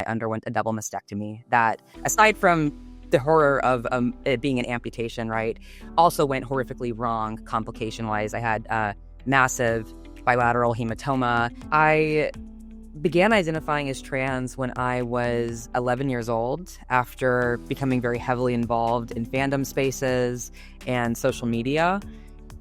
underwent a double mastectomy that, aside from the horror of it being an amputation, right, also went horrifically wrong complication-wise. I had massive bilateral hematoma. I began identifying as trans when I was 11 years old after becoming very heavily involved in fandom spaces and social media.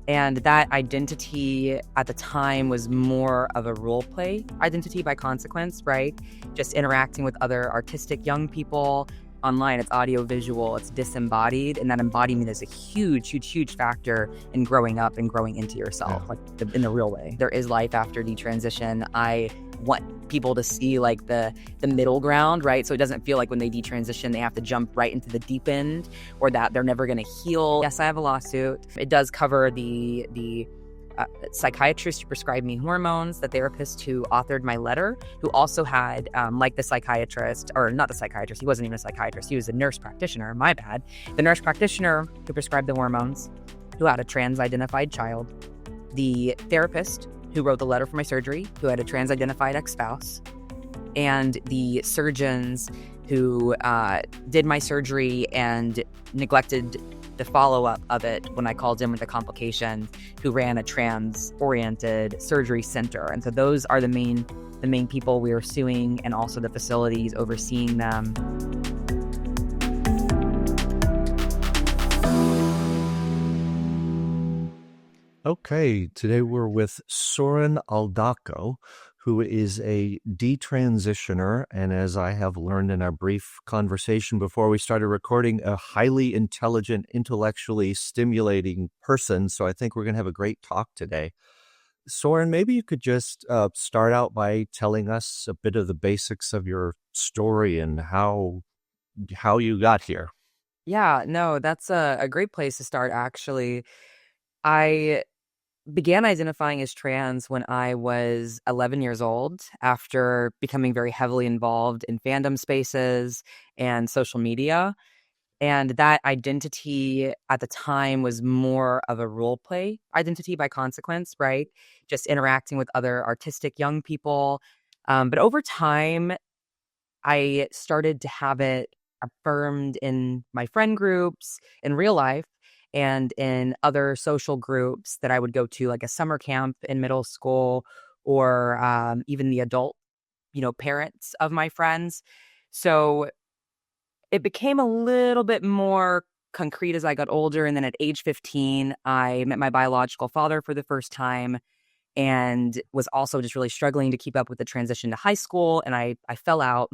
And that identity at the time was more of a role play identity by consequence, right? Just interacting with other artistic young people online. It's audio visual, it's disembodied. And that embodiment is a huge, huge, huge factor in growing up and growing into yourself, in the real way. There is life after detransition. I want people to see like the middle ground, right? So it doesn't feel like when they detransition, they have to jump right into the deep end or that they're never going to heal. Yes, I have a lawsuit. It does cover the psychiatrist who prescribed me hormones, the therapist who authored my letter, who also had, like the psychiatrist, or not the psychiatrist, he wasn't even a psychiatrist, he was a nurse practitioner, my bad. The nurse practitioner who prescribed the hormones, who had a trans-identified child, the therapist who wrote the letter for my surgery, who had a trans-identified ex-spouse, and the surgeons who did my surgery and neglected the follow-up of it when I called in with a complication, who ran a trans-oriented surgery center. And so those are the main people we are suing, and also the facilities overseeing them. Okay, today we're with Soren Aldaco, who is a detransitioner, and as I have learned in our brief conversation before we started recording, a highly intelligent, intellectually stimulating person. So I think we're going to have a great talk today. Soren, maybe you could just start out by telling us a bit of the basics of your story and how you got here. Yeah, no, that's a great place to start, actually. I began identifying as trans when I was 11 years old after becoming very heavily involved in fandom spaces and social media. And that identity at the time was more of a role play identity by consequence, right? Just interacting with other artistic young people. But over time, I started to have it affirmed in my friend groups, in real life, and in other social groups that I would go to, like a summer camp in middle school, or even the adult, parents of my friends. So it became a little bit more concrete as I got older. And then at age 15, I met my biological father for the first time, and was also just really struggling to keep up with the transition to high school. And I fell out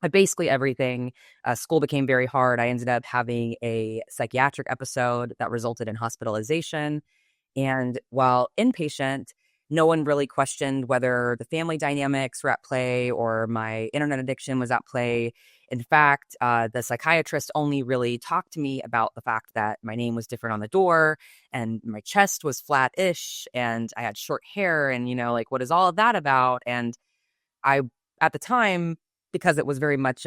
at basically everything. School became very hard. I ended up having a psychiatric episode that resulted in hospitalization. And while inpatient, no one really questioned whether the family dynamics were at play or my internet addiction was at play. In fact, the psychiatrist only really talked to me about the fact that my name was different on the door and my chest was flat-ish and I had short hair and, what is all of that about? And I, at the time, because it was very much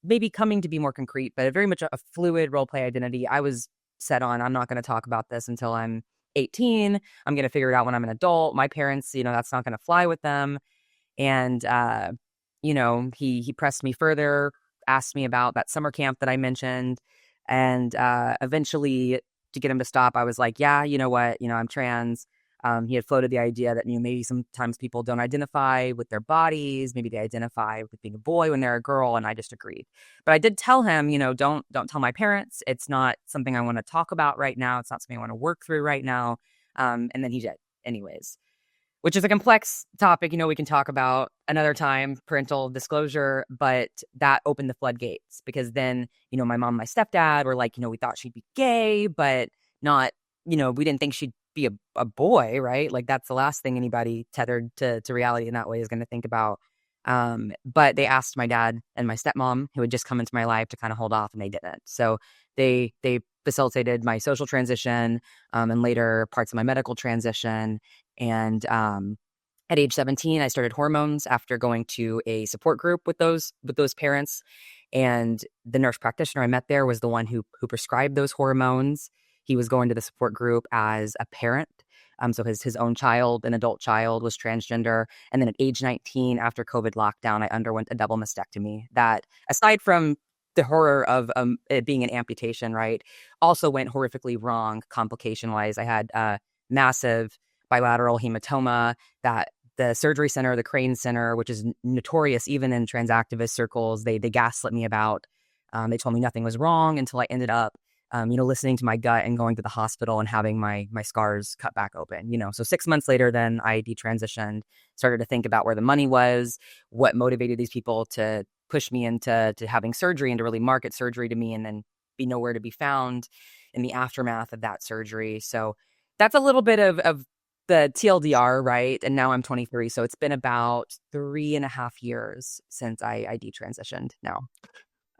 maybe coming to be more concrete, but very much a fluid role play identity, I was set on, I'm not going to talk about this until I'm 18. I'm going to figure it out when I'm an adult. My parents, that's not going to fly with them. And, he pressed me further, asked me about that summer camp that I mentioned. And eventually, to get him to stop, I was like, yeah, you know what? I'm trans. He had floated the idea that maybe sometimes people don't identify with their bodies, maybe they identify with being a boy when they're a girl, and I just agreed. But I did tell him, don't tell my parents. It's not something I want to talk about right now. It's not something I want to work through right now. And then he did, anyways, which is a complex topic. We can talk about another time, parental disclosure, but that opened the floodgates because then, my mom, my stepdad were like, we thought she'd be gay, but not, we didn't think she'd be a boy, right? Like that's the last thing anybody tethered to reality in that way is going to think about. But they asked my dad and my stepmom, who had just come into my life, to kind of hold off, and they didn't. So they facilitated my social transition, and later parts of my medical transition. And at age 17, I started hormones after going to a support group with those parents. And the nurse practitioner I met there was the one who prescribed those hormones. He was going to the support group as a parent So his own child, an adult child, was transgender. And then at age 19, after COVID lockdown, I underwent a double mastectomy that, aside from the horror of it being an amputation, right, also went horrifically wrong complication wise. I had massive bilateral hematoma that the surgery center, the Crane Center, which is notorious even in trans activist circles, they gaslit me about. They told me nothing was wrong until I ended up, listening to my gut and going to the hospital and having my scars cut back open. So 6 months later, then I detransitioned, started to think about where the money was, what motivated these people to push me into having surgery and to really market surgery to me, and then be nowhere to be found in the aftermath of that surgery. So that's a little bit of the TLDR, right? And now I'm 23. So it's been about 3.5 years since I detransitioned now.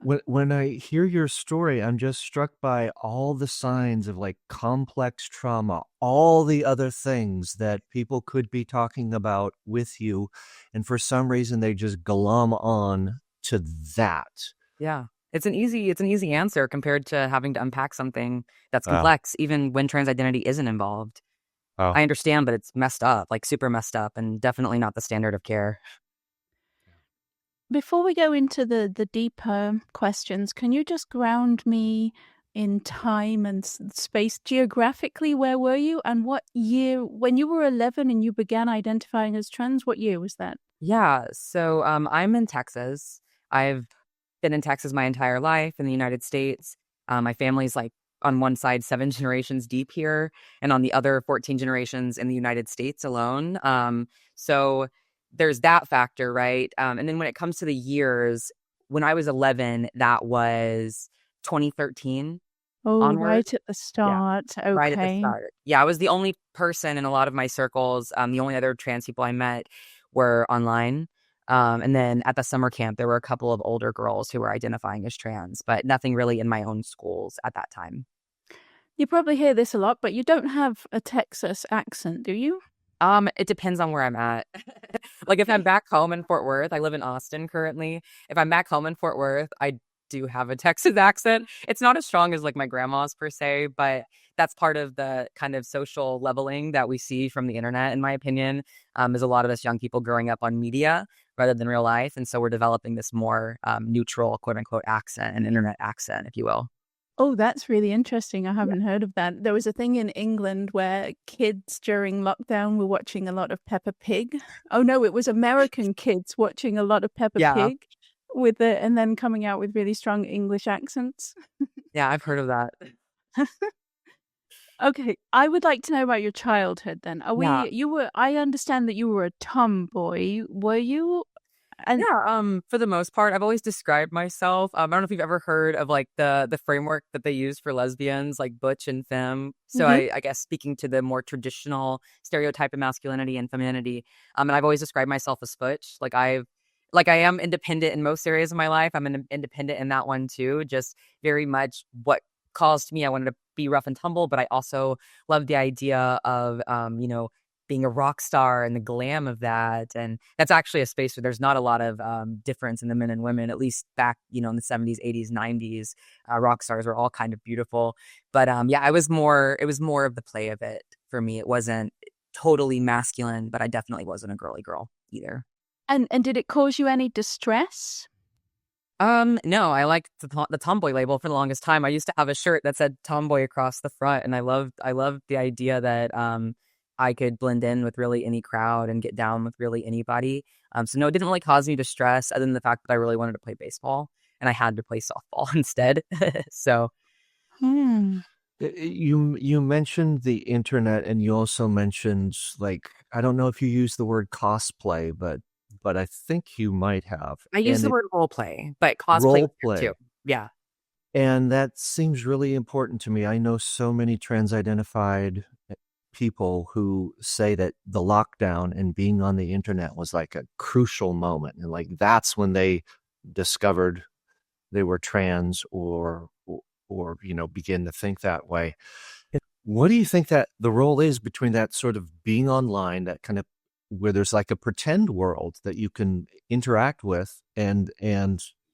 When I hear your story, I'm just struck by all the signs of like complex trauma, all the other things that people could be talking about with you, and for some reason they just glom on to that. Yeah. It's an easy answer compared to having to unpack something that's Oh, complex, even when trans identity isn't involved. oh. I understand, but it's messed up, like super messed up, and definitely not the standard of care. Before we go into the deeper questions, can you just ground me in time and space geographically? Where were you, and what year, when you were 11 and you began identifying as trans, what year was that? Yeah. So I'm in Texas. I've been in Texas my entire life in the United States. My family's like on one side 7 generations deep here, and on the other 14 generations in the United States alone. So there's that factor, right? And then when it comes to the years, when I was 11, that was 2013 Oh, onward. right at the Yeah. start. Right at the Okay. start. Yeah, I was the only person in a lot of my circles. The only other trans people I met were online. And then at the summer camp, there were a couple of older girls who were identifying as trans, but nothing really in my own schools at that time. You probably hear this a lot, but you don't have a Texas accent, do you? It depends on where I'm at. Like if I'm back home in Fort Worth, I live in Austin currently. If I'm back home in Fort Worth, I do have a Texas accent. It's not as strong as like my grandma's per se, but that's part of the kind of social leveling that we see from the internet, in my opinion. Is a lot of us young people growing up on media rather than real life. And so we're developing this more neutral, quote unquote, accent, an internet accent, if you will. Oh, that's really interesting. I haven't heard of that. There was a thing in England where kids during lockdown were watching a lot of Peppa Pig. Oh no, it was American kids watching a lot of Peppa Yeah. Pig with it and then coming out with really strong English accents. Yeah, I've heard of that. Okay, I would like to know about your childhood then. Yeah. I understand that you were a tomboy. Were you? And Yeah, for the most part, I've always described myself. I don't know if you've ever heard of like the framework that they use for lesbians, like butch and femme. So Mhm. I guess speaking to the more traditional stereotype of masculinity and femininity. And I've always described myself as butch. I am independent in most areas of my life. I'm independent in that one too. Just very much what calls to me. I wanted to be rough and tumble, but I also love the idea of being a rock star and the glam of that. And that's actually a space where there's not a lot of difference in the men and women, at least back, in the 70s, 80s, 90s. Rock stars were all kind of beautiful. But yeah, it was more of the play of it for me. It wasn't totally masculine, but I definitely wasn't a girly girl either. and did it cause you any distress? No, I liked the tomboy label for the longest time. I used to have a shirt that said tomboy across the front, and I loved the idea that I could blend in with really any crowd and get down with really anybody. So no, it didn't really cause me distress other than the fact that I really wanted to play baseball and I had to play softball instead. So Hmm. You mentioned the internet, and you also mentioned, like, I don't know if you use the word cosplay, but I think you might have. I use And the it word role play, but cosplay role was there too. play. Yeah. And that seems really important to me. I know so many trans identified people who say that the lockdown and being on the internet was like a crucial moment. And like that's when they discovered they were trans or begin to think that way. What do you think that the role is between that sort of being online, that kind of where there's like a pretend world that you can interact with, and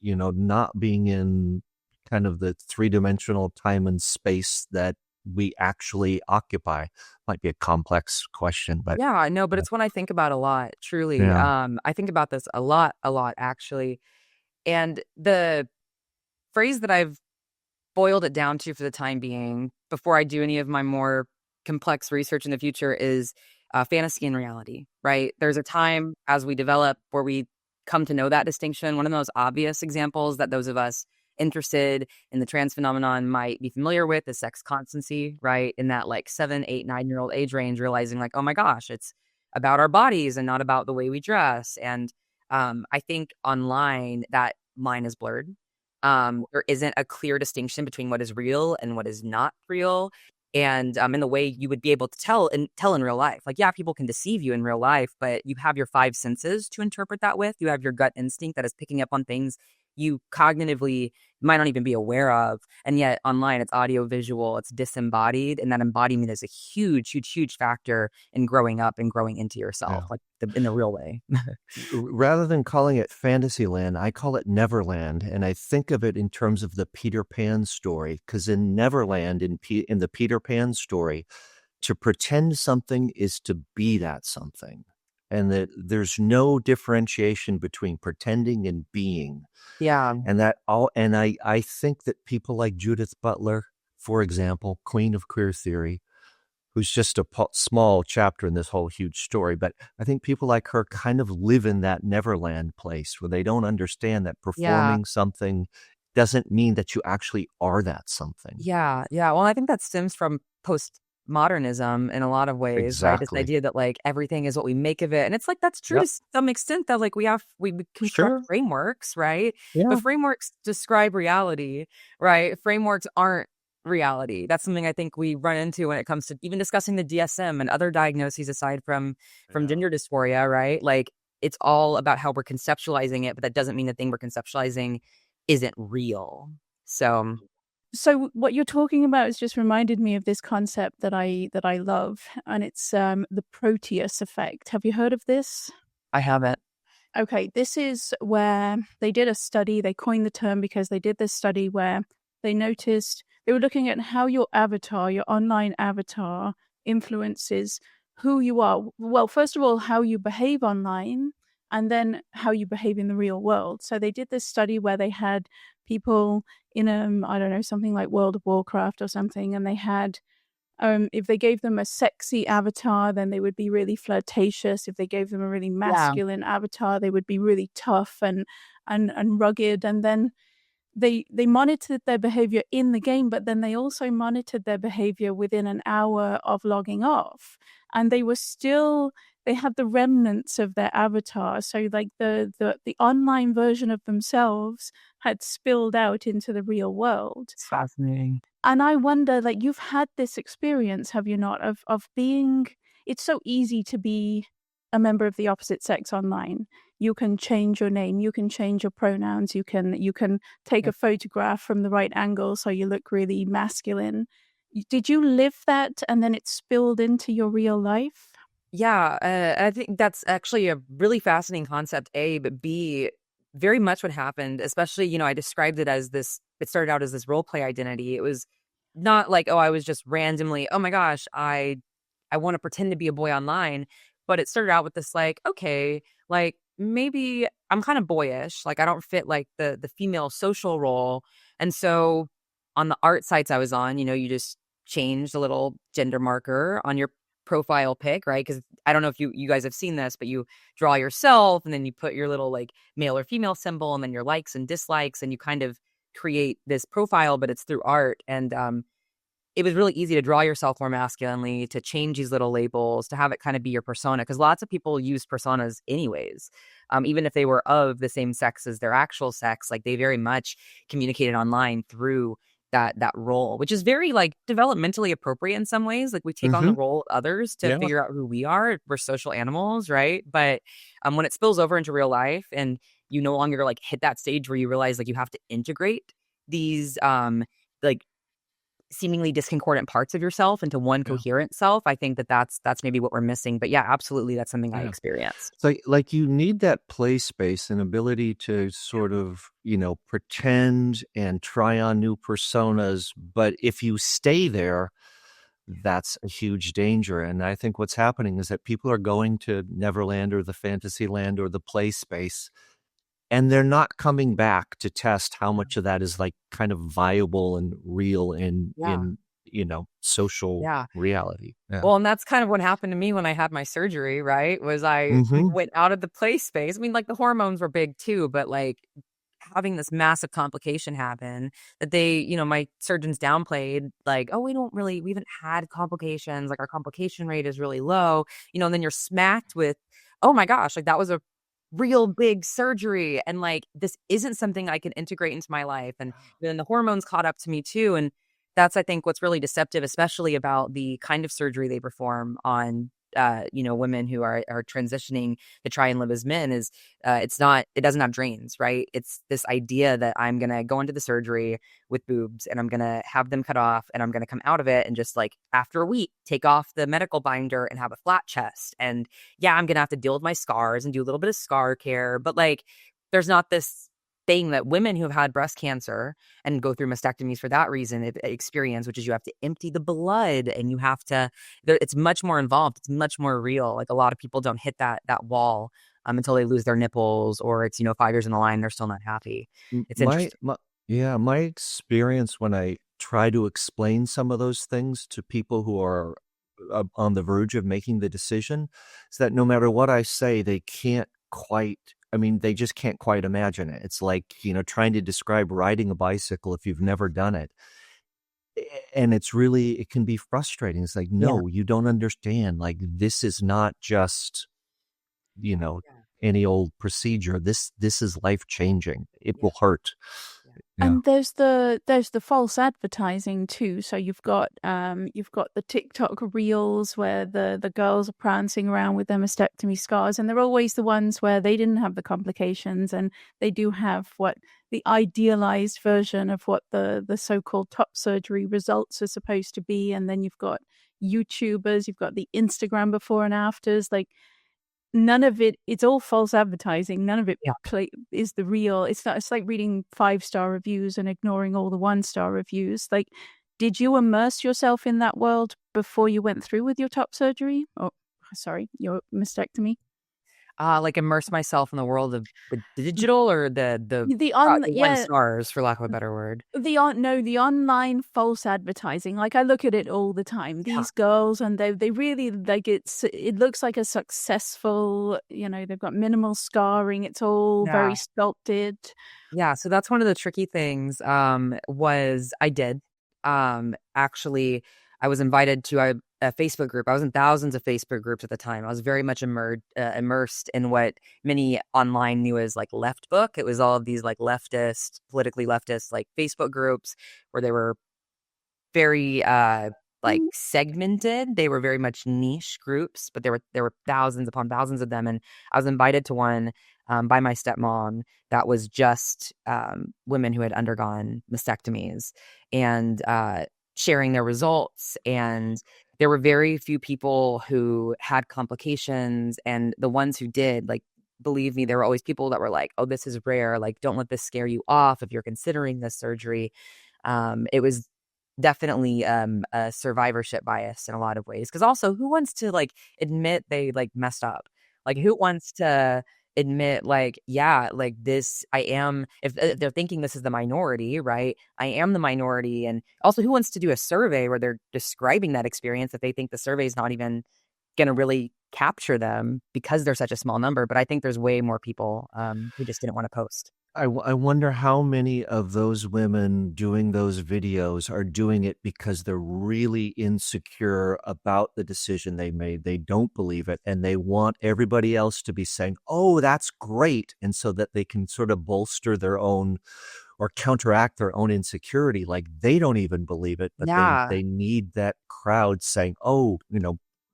not being in kind of the three-dimensional time and space that we actually occupy? Might be a complex question, but Yeah, no, but it's one I think about a lot, truly. yeah, I think about this a lot, actually. And the phrase that I've boiled it down to for the time being, before I do any of my more complex research in the future, is fantasy and reality, right? There's a time as we develop where we come to know that distinction. One of the most obvious examples that those of us interested in the trans phenomenon might be familiar with is sex constancy, right? In that like 7, 8, 9 year old age range, realizing like, oh my gosh, it's about our bodies and not about the way we dress. And I think online that line is blurred. There isn't a clear distinction between what is real and what is not real. And in the way you would be able to tell in real life. Like, yeah, people can deceive you in real life, but you have your five senses to interpret that with. You have your gut instinct that is picking up on things you cognitively might not even be aware of. And yet online, it's audio visual, it's disembodied. And that embodiment is a huge, huge, huge factor in growing up and growing into yourself, yeah. like in the real way. Rather than calling it Fantasyland, I call it Neverland, and I think of it in terms of the Peter Pan story. Because in Neverland, in the Peter Pan story, to pretend something is to be that something, and that there's no differentiation between pretending and being. Yeah. And I think that people like Judith Butler, for example, Queen of Queer Theory, who's just a small chapter in this whole huge story, but I think people like her kind of live in that Neverland place where they don't understand that Yeah. performing something doesn't mean that you actually are that something. Yeah, yeah. Well, I think that stems from postmodernism in a lot of ways, right? This Exactly. idea that like everything is what we make of it. And it's like that's true to Yep. some extent that like we construct Sure. frameworks, right? Yeah. But frameworks describe reality, right? Frameworks aren't reality. That's something I think we run into when it comes to even discussing the DSM and other diagnoses aside from Yeah. gender dysphoria, right? Like it's all about how we're conceptualizing it, but that doesn't mean the thing we're conceptualizing isn't real. So So what you're talking about has just reminded me of this concept that I love, and it's the Proteus effect. Have you heard of this? I haven't. Okay, this is where they did a study. They coined the term because they did this study where they noticed they were looking at how your avatar, your online avatar, influences who you are. Well, first of all, how you behave online, and then how you behave in the real world. So they did this study where they had people in I don't know, something like World of Warcraft or something, and they had if they gave them a sexy avatar, then they would be really flirtatious. If they gave them a really Yeah. masculine avatar, they would be really tough and rugged. And then they monitored their behavior in the game, but then they also monitored their behavior within an hour of logging off. And they had the remnants of their avatar. So like the online version of themselves had spilled out into the real world. It's fascinating. And I wonder, like, you've had this experience, have you not, of being it's so easy to be a member of the opposite sex online. You can change your name, you can change your pronouns, you can take Yeah. a photograph from the right angle so you look really masculine. Did you live that and then it spilled into your real life? Yeah, I think that's actually a really fascinating concept, A, but B, very much what happened, especially, I described it as this, it started out as this role play identity. It was not like, oh, I was just randomly, oh my gosh, I want to pretend to be a boy online, but it started out with this like, okay, like maybe I'm kind of boyish, like I don't fit like the female social role. And so on the art sites I was on, you just changed a little gender marker on your profile pic, right? Because I don't know if you guys have seen this, but you draw yourself and then you put your little like male or female symbol and then your likes and dislikes and you kind of create this profile, but it's through art. And it was really easy to draw yourself more masculinely, to change these little labels, to have it kind of be your persona. Because lots of people use personas anyways, even if they were of the same sex as their actual sex. Like they very much communicated online through that role, which is very like developmentally appropriate in some ways. Like we take on the Mm-hmm. role of others to Yeah. figure out who we are. We're social animals, right? But when it spills over into real life and you no longer like hit that stage where you realize like you have to integrate these like seemingly discordant parts of yourself into one Yeah. coherent self, I think that's maybe what we're missing. But yeah, absolutely, that's something I Yeah. experienced. So, like, you need that play space and ability to sort of, pretend and try on new personas. But if you stay there, that's a huge danger. And I think what's happening is that people are going to Neverland or the fantasy land or the play space, and they're not coming back to test how much of that is like kind of viable and real Yeah. social Yeah. reality. Yeah. Well, and that's kind of what happened to me when I had my surgery, right? Was I Mm-hmm. went out of the play space. I mean, like the hormones were big too, but like having this massive complication happen that my surgeons downplayed, like, oh, we haven't had complications. Like our complication rate is really low, and then you're smacked with, oh my gosh, like that was a real big surgery. And like, this isn't something I can integrate into my life. And then the hormones caught up to me too. And that's, I think, what's really deceptive, especially about the kind of surgery they perform on women who are transitioning to try and live as men is it doesn't have drains, right? It's this idea that I'm gonna go into the surgery with boobs and I'm gonna have them cut off and I'm gonna come out of it and just like after a week take off the medical binder and have a flat chest. And yeah, I'm gonna have to deal with my scars and do a little bit of scar care, but like there's not this thing that women who have had breast cancer and go through mastectomies for that reason experience, which is you have to empty the blood and you have to it's much more involved. It's much more real. Like a lot of people don't hit that wall until they lose their nipples, or it's 5 years in the line, they're still not happy. It's My, interesting. my yeah, my experience when I try to explain some of those things to people who are on the verge of making the decision is that no matter what I say, they can't quite. I mean, they just can't quite imagine it. It's like trying to describe riding a bicycle if you've never done it. And it can be frustrating. It's like, Yeah. no, you don't understand. Like, this is not just, you know, Yeah. any old procedure. This is life changing. It Yeah. will hurt. Yeah. Yeah. And there's the false advertising too. So you've got the TikTok reels where the girls are prancing around with their mastectomy scars, and they're always the ones where they didn't have the complications, and they do have what the idealized version of what the so-called top surgery results are supposed to be. And then you've got YouTubers, you've got the Instagram before and afters, like none of it's all false advertising. None of it Yeah. is the real. It's not. It's like reading 5-star reviews and ignoring all the 1-star reviews. Like, did you immerse yourself in that world before you went through with your top surgery? Oh, sorry, your mastectomy. Like immerse myself in the world of the digital or The on the one Yeah, stars, for lack of a better word. the online false advertising. Like I look at it all the time. Yeah. These girls, and they really like it looks like a successful, they've got minimal scarring. It's all Yeah. very sculpted. Yeah, so that's one of the tricky things, was I did. Actually, I was invited to a Facebook group. I was in thousands of Facebook groups at the time. I was very much immersed in what many online knew as like left book. It was all of these like politically leftist, like Facebook groups where they were very like segmented. They were very much niche groups, but there were thousands upon thousands of them. And I was invited to one by my stepmom that was just women who had undergone mastectomies and sharing their results. And there were very few people who had complications, and the ones who did, like, believe me, there were always people that were like, oh, this is rare, like don't let this scare you off if you're considering this surgery. It was definitely a survivorship bias in a lot of ways, because also who wants to like admit they like messed up? Like who wants to admit like, yeah, like this, I am, if they're thinking this is the minority, right? I am the minority. And also who wants to do a survey where they're describing that experience if they think the survey is not even going to really capture them because they're such a small number? But I think there's way more people who just didn't want to post. I wonder how many of those women doing those videos are doing it because they're really insecure about the decision they made. They don't believe it, and they want everybody else to be saying, oh, that's great. And so that they can sort of bolster their own or counteract their own insecurity. Like they don't even believe it, but Yeah. they need that crowd saying, oh,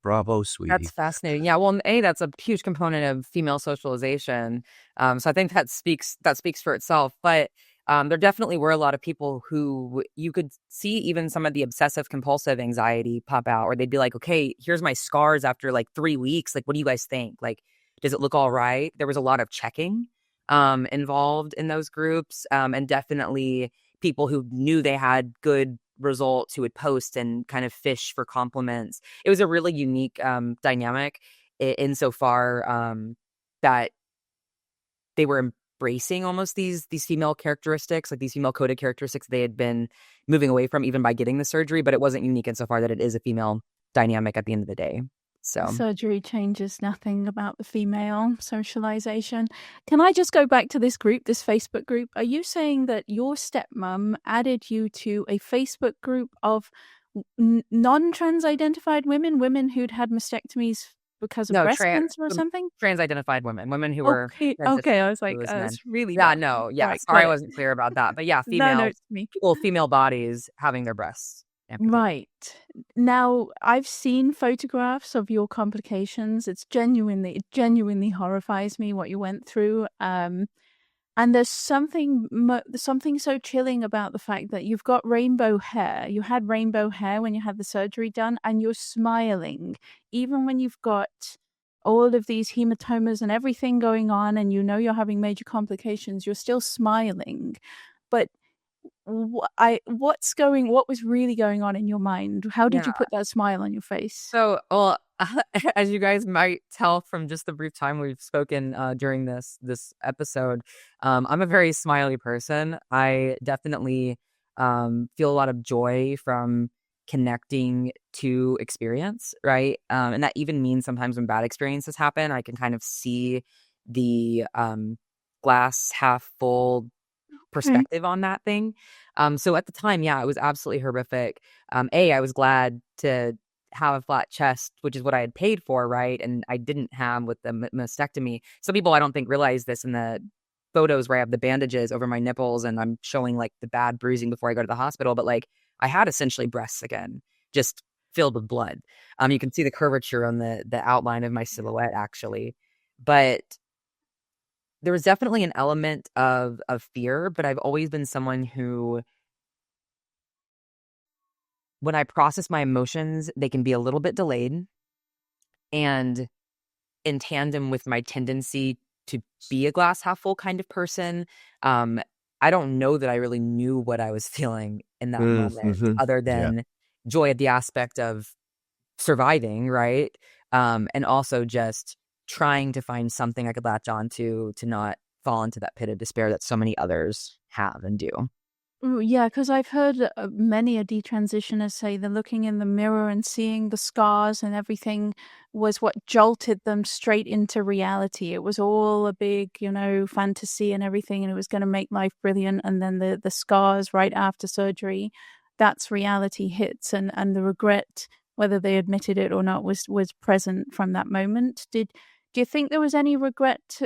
bravo, That's sweetie. fascinating. Yeah, well, that's a huge component of female socialization. So I think that speaks for itself. But there definitely were a lot of people who you could see even some of the obsessive compulsive anxiety pop out, or they'd be like, "Okay, here's my scars after like 3 weeks. Like, what do you guys think? Like, does it look all right?" There was a lot of checking involved in those groups, and definitely people who knew they had good results who would post and kind of fish for compliments. It was a really unique dynamic insofar that they were embracing almost these female characteristics, like these female coded characteristics they had been moving away from even by getting the surgery, but it wasn't unique insofar that it is a female dynamic at the end of the day. So Surgery changes nothing about the female socialization. Can I just go back to this group, this Facebook group? Are you saying that your stepmom added you to a Facebook group of non-trans identified women who'd had mastectomies because of no, breast cancer or something? trans-identified women who were Okay, transitioned okay. I was like, as men. it's really Yeah, bad. no, yeah. Right, Sorry, got I it. wasn't clear about that. But yeah, No, it's me. female bodies having their breasts amputated. Right. Now, I've seen photographs of your complications. It genuinely horrifies me what you went through. And there's something so chilling about the fact that you've got rainbow hair. You had rainbow hair when you had the surgery done, and you're smiling, even when you've got all of these hematomas and everything going on, and you know you're having major complications. You're still smiling, but what was really going on in your mind? How did you Yeah. put that smile on your face? So, well, as you guys might tell from just the brief time we've spoken during this episode, I'm a very smiley person. I definitely feel a lot of joy from connecting to experience, right? And that even means sometimes when bad experiences happen, I can kind of see the glass half full Okay. perspective on that thing. So at the time, yeah, it was absolutely horrific. I was glad to have a flat chest, which is what I had paid for, right? And I didn't have with the mastectomy. Some people I don't think realize this in the photos where I have the bandages over my nipples and I'm showing like the bad bruising before I go to the hospital. But like I had essentially breasts again, just filled with blood. You can see the curvature on the outline of my silhouette actually. But there was definitely an element of fear, but I've always been someone who, when I process my emotions, they can be a little bit delayed. And in tandem with my tendency to be a glass half full kind of person, um, I don't know that I really knew what I was feeling in that moment, Mm-hmm. other Yeah. than joy at the aspect of surviving, right? And also just trying to find something I could latch on to not fall into that pit of despair that so many others have and do. Ooh, yeah, because I've heard many a detransitioner say they're looking in the mirror and seeing the scars and everything was what jolted them straight into reality. It was all a big, fantasy and everything, and it was going to make life brilliant. And then the scars right after surgery, that's reality hits, and the regret, whether they admitted it or not, was present from that moment. Do you think there was any regret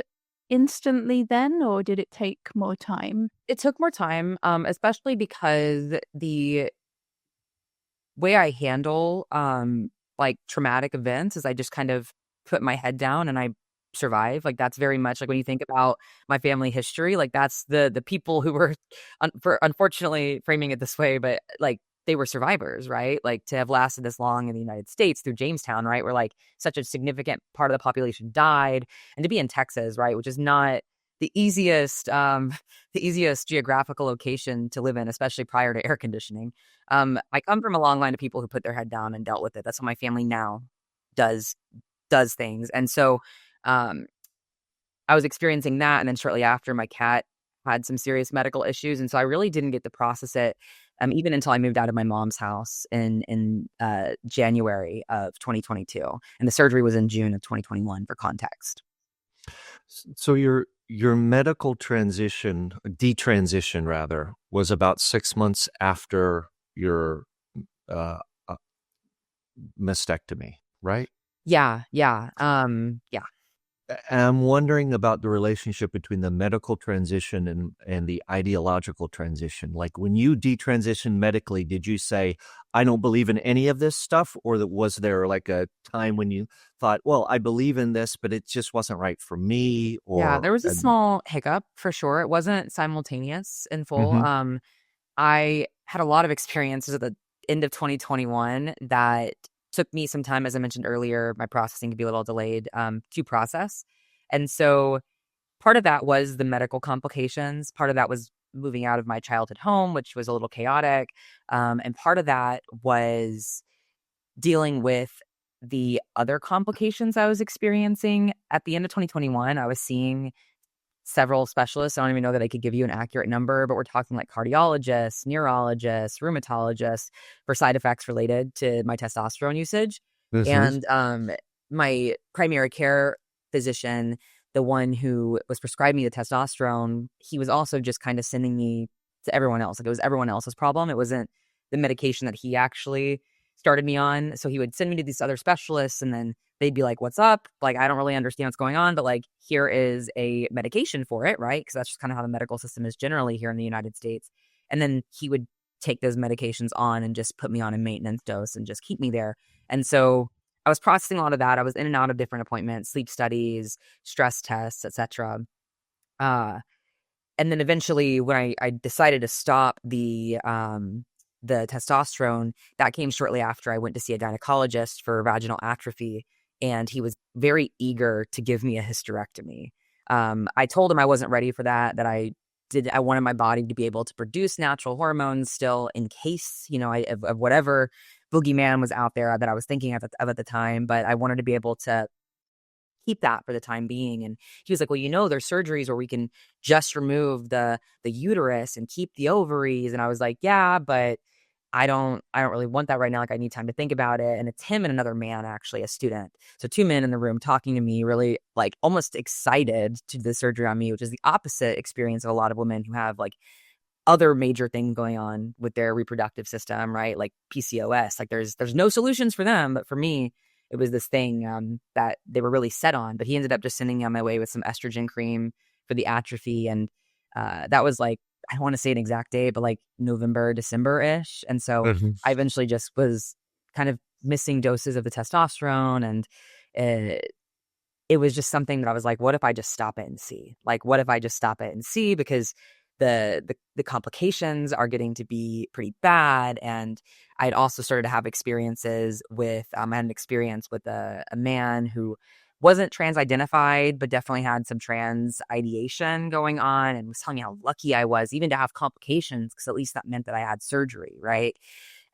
instantly then, or did it take more time? It took more time, especially because the way I handle like traumatic events is I just kind of put my head down and I survive. Like that's very much like when you think about my family history, like that's the people who were for unfortunately framing it this way, but like they were survivors, right? Like to have lasted this long in the United States through Jamestown, right? Where like such a significant part of the population died, and to be in Texas, right, which is not the easiest the easiest geographical location to live in, especially prior to air conditioning. I come from a long line of people who put their head down and dealt with it. That's how my family now does things. And so um, I was experiencing that, and then shortly after, my cat had some serious medical issues, and so I really didn't get to process it even until I moved out of my mom's house in January of 2022, and the surgery was in June of 2021. For context. So your medical transition, detransition rather, was about 6 months after your uh, uh, mastectomy, right? Yeah, yeah, yeah. I'm wondering about the relationship between the medical transition and the ideological transition. Like when you detransitioned medically, did you say, I don't believe in any of this stuff? Or was there like a time when you thought, well, I believe in this, but it just wasn't right for me? Yeah, Or, there was a small hiccup for sure. It wasn't simultaneous in full. Mhm. I had a lot of experiences at the end of 2021 that took me some time, as I mentioned earlier. My processing could be a little delayed to process. And so part of that was the medical complications. Part of that was moving out of my childhood home, which was a little chaotic. And part of that was dealing with the other complications I was experiencing. At the end of 2021, I was seeing several specialists. I don't even know that I could give you an accurate number, but we're talking like cardiologists, neurologists, rheumatologists for side effects related to my testosterone usage. Mm-hmm. And my primary care physician, the one who was prescribing me the testosterone, he was also just kind of sending me to everyone else. Like it was everyone else's problem. It wasn't the medication that he actually started me on. So he would send me to these other specialists, and then they'd be like, "What's up? Like, I don't really understand what's going on, but like, here is a medication for it," right? Because that's just kind of how the medical system is generally here in the United States. And then he would take those medications on and just put me on a maintenance dose and just keep me there. And so I was processing a lot of that. I was in and out of different appointments, sleep studies, stress tests, etc. Uh, and then eventually, when I decided to stop the testosterone, that came shortly after I went to see a gynecologist for vaginal atrophy, and he was very eager to give me a hysterectomy. I told him I wasn't ready for that. That I wanted my body to be able to produce natural hormones still, in case of whatever boogeyman was out there that I was thinking of at the time. But I wanted to be able to keep that for the time being. And he was like, "Well, there's surgeries where we can just remove the uterus and keep the ovaries." And I was like, "Yeah, but I don't really want that right now. Like, I need time to think about it." And it's him and another man, actually, a student. So two men in the room talking to me, really like almost excited to do the surgery on me, which is the opposite experience of a lot of women who have like other major thing going on with their reproductive system, right? Like PCOS. Like there's no solutions for them, but for me, it was this thing that they were really set on. But he ended up just sending me on my way with some estrogen cream for the atrophy, and that was like, I don't want to say an exact date, but like November, December-ish. And so Mm-hmm. I eventually just was kind of missing doses of the testosterone, and it was just something that I was like, what if I just stop it and see? Like, what if I just stop it and see? Because the complications are getting to be pretty bad. And I'd also started to have experiences with, I had an experience with a man who wasn't trans identified, but definitely had some trans ideation going on, and was telling me how lucky I was even to have complications, because at least that meant that I had surgery, right?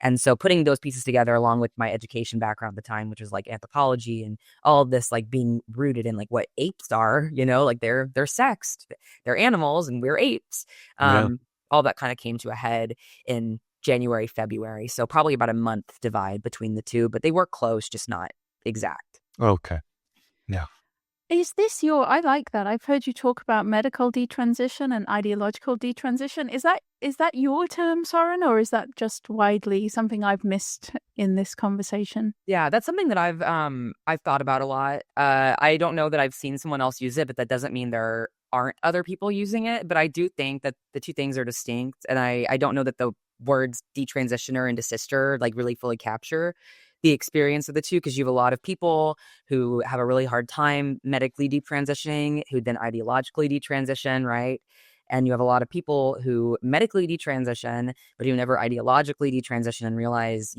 And so putting those pieces together, along with my education background at the time, which was like anthropology and all of this, like being rooted in like what apes are, like they're sexed, they're animals, and we're apes. Yeah. All that kind of came to a head in January, February. So probably about a month divide between the two, but they were close, just not exact. Okay. Yeah. Is this I like that. I've heard you talk about medical detransition and ideological detransition. Is that your term, Soren, or is that just widely something I've missed in this conversation? Yeah, that's something that I've thought about a lot. I don't know that I've seen someone else use it, but that doesn't mean there aren't other people using it. But I do think that the two things are distinct, and I don't know that the words detransitioner and desister like really fully capture the experience of the two, because you have a lot of people who have a really hard time medically detransitioning, who then ideologically detransition, right? And you have a lot of people who medically detransition, but who never ideologically detransition and realize,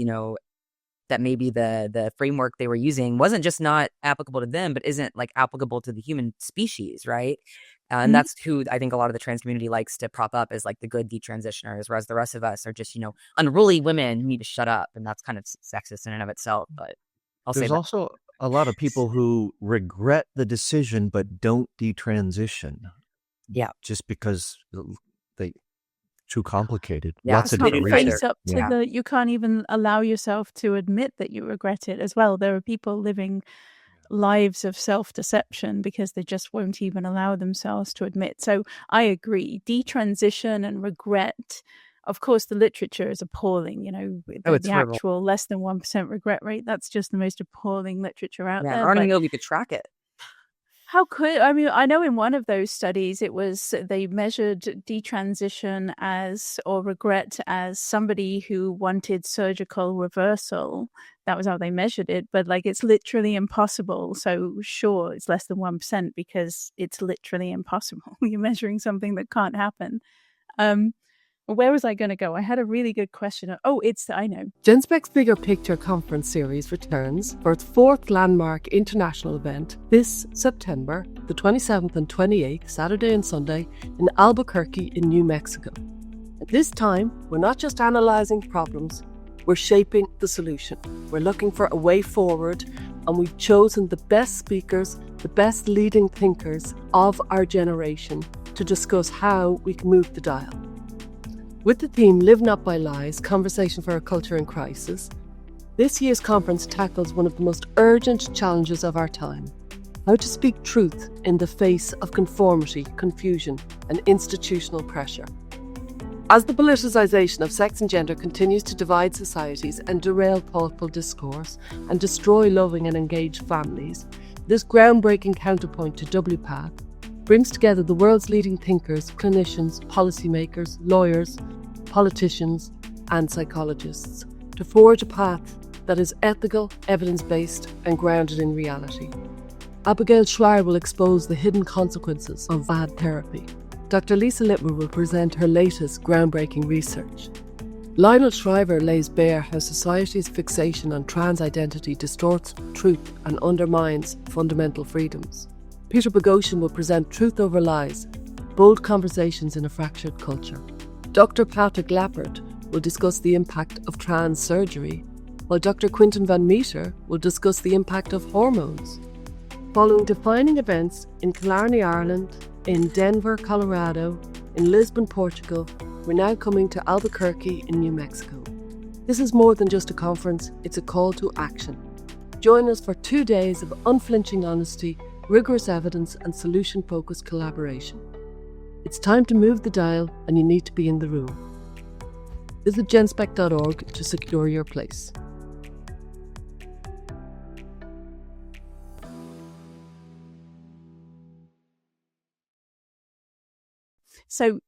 that maybe the framework they were using wasn't just not applicable to them, but isn't like applicable to the human species, right? And Mhm. that's who I think a lot of the trans community likes to prop up as like the good detransitioners, whereas the rest of us are just, unruly women who need to shut up. And that's kind of sexist in and of itself, but I'll say There's that. also a lot of people who regret the decision but don't detransition Yeah. just because they too complicated. Yeah. Lots You of They can't different didn't reasons. either. face up to Yeah. Yeah. you can't even allow yourself to admit that you regret it as well. There are people living lives of self-deception because they just won't even allow themselves to admit. So I agree. Detransition and regret. Of course, the literature is appalling. Oh, The it's horrible. actual less than 1% regret rate. That's just the most appalling literature out Yeah. I there. don't even But know if you could track it. I know in one of those studies, they measured detransition or regret as somebody who wanted surgical reversal. That was how they measured it. But like, it's literally impossible. So sure, it's less than 1% because it's literally impossible. You're measuring something that can't happen. Um, Where was I going to go? I had a really good question. Oh, I know. Genspect's Bigger Picture Conference Series returns for its fourth landmark international event this September, the 27th and 28th, Saturday and Sunday, in Albuquerque in New Mexico. At this time, we're not just analysing problems, we're shaping the solution. We're looking for a way forward, and we've chosen the best speakers, the best leading thinkers of our generation to discuss how we can move the dial. With the theme Live Not by Lies, Conversation for a Culture in Crisis, this year's conference tackles one of the most urgent challenges of our time: how to speak truth in the face of conformity, confusion, and institutional pressure. As the politicisation of sex and gender continues to divide societies and derail thoughtful discourse and destroy loving and engaged families, this groundbreaking counterpoint to WPATH brings together the world's leading thinkers, clinicians, policymakers, lawyers, politicians, and psychologists to forge a path that is ethical, evidence-based, and grounded in reality. Abigail Schreier will expose the hidden consequences of bad therapy. Dr. Lisa Littmer will present her latest groundbreaking research. Lionel Shriver lays bare how society's fixation on trans identity distorts truth and undermines fundamental freedoms. Peter Boghossian will present Truth Over Lies, Bold Conversations in a Fractured Culture. Dr. Patrick Lappert will discuss the impact of trans surgery, while Dr. Quinton van Meter will discuss the impact of hormones. Following defining events in Killarney, Ireland, in Denver, Colorado, in Lisbon, Portugal, we're now coming to Albuquerque in New Mexico. This is more than just a conference, it's a call to action. Join us for 2 days of unflinching honesty, rigorous evidence, and solution-focused collaboration. It's time to move the dial, and you need to be in the room. Visit genspect.org to secure your place. So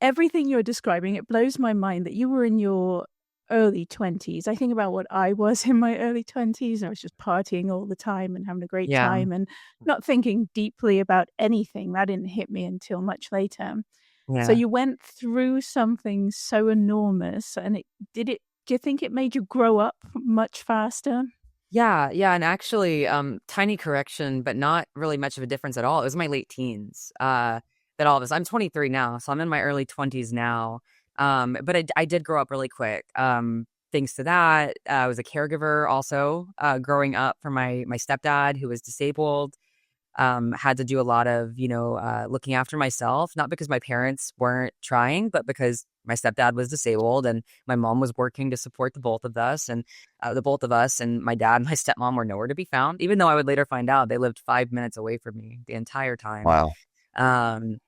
everything you're describing, it blows my mind that you were in your early 20s. I think about what I was in my early 20s. I was just partying all the time and having a great Yeah. time and not thinking deeply about anything. That didn't hit me until much later. So Yeah. you went through something so enormous, and do you think it made you grow up much faster? Yeah, and actually, tiny correction, but not really much of a difference at all. It was my late teens, that all of us. I'm 23 now, so I'm in my early 20s now. But I did grow up really quick. Thanks to that, I was a caregiver also, growing up for my stepdad who was disabled. Had to do a lot of, looking after myself, not because my parents weren't trying, but because my stepdad was disabled and my mom was working to support the both of us. And my dad and my stepmom were nowhere to be found, even though I would later find out they lived 5 minutes away from me the entire time. Wow. Um,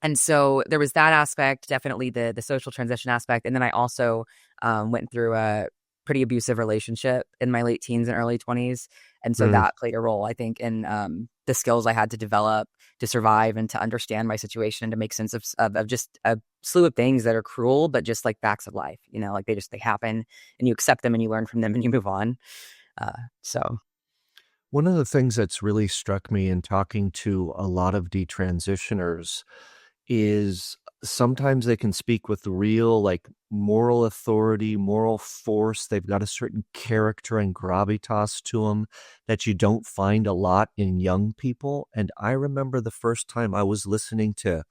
and so there was that aspect, definitely the social transition aspect. And then I also went through a pretty abusive relationship in my late teens and early 20s. And so that played a role, I think, in the skills I had to develop to survive and to understand my situation and to make sense of just a slew of things that are cruel, but just like facts of life, like they happen and you accept them and you learn from them and you move on. So. One of the things that's really struck me in talking to a lot of detransitioners is sometimes they can speak with real, like, moral authority, moral force. They've got a certain character and gravitas to them that you don't find a lot in young people. And I remember the first time I was listening to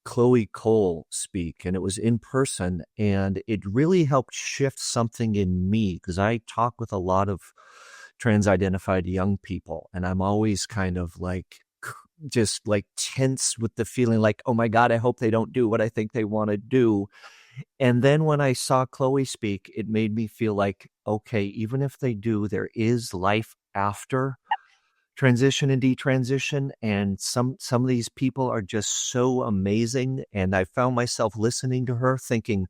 Chloe Cole speak, and it was in person, and it really helped shift something in me because I talk with a lot of trans-identified young people, and I'm always kind of like just like tense with the feeling like, oh my God, I hope they don't do what I think they want to do. And then when I saw Chloe speak, it made me feel like, okay, even if they do, there is life after transition and detransition. And some of these people are just so amazing. And I found myself listening to her thinking,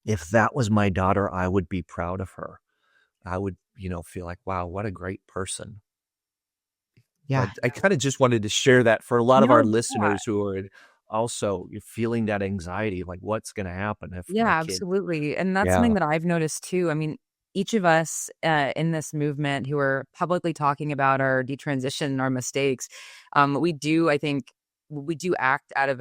if that was my daughter, I would be proud of her. I would, feel like, wow, what a great person. Yeah. But I kind of just wanted to share that for a lot of No, our yeah. listeners who are also feeling that anxiety, like what's going to happen if Yeah, my kid. absolutely. And that's Yeah. something that I've noticed too. I mean, each of us in this movement who are publicly talking about our detransition, our mistakes, we do, I think, we do act out of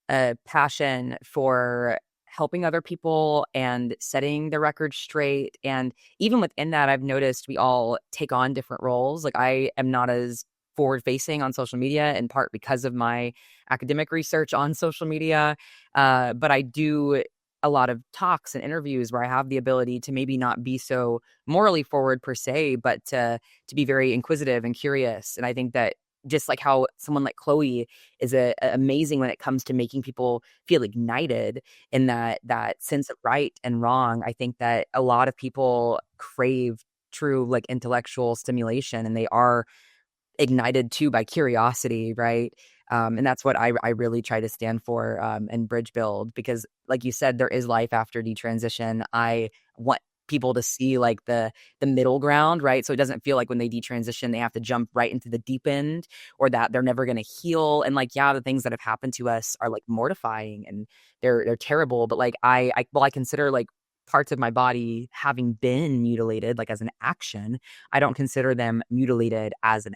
a passion for helping other people and setting the record straight. And even within that, I've noticed we all take on different roles. Like I am not as forward facing on social media, in part because of my academic research on social media. But I do a lot of talks and interviews where I have the ability to maybe not be so morally forward per se, but to be very inquisitive and curious. And I think that just like how someone like Chloe is amazing when it comes to making people feel ignited in that sense of right and wrong. I think that a lot of people crave true like intellectual stimulation, and they are ignited too by curiosity, right? And that's what I really try to stand for and bridge build, because like you said, there is life after detransition. I want people to see like the middle ground, right? So it doesn't feel like when they detransition they have to jump right into the deep end, or that they're never going to heal. And like, yeah, the things that have happened to us are like mortifying and they're terrible, but like I consider like parts of my body having been mutilated like as an action. I don't consider them mutilated as an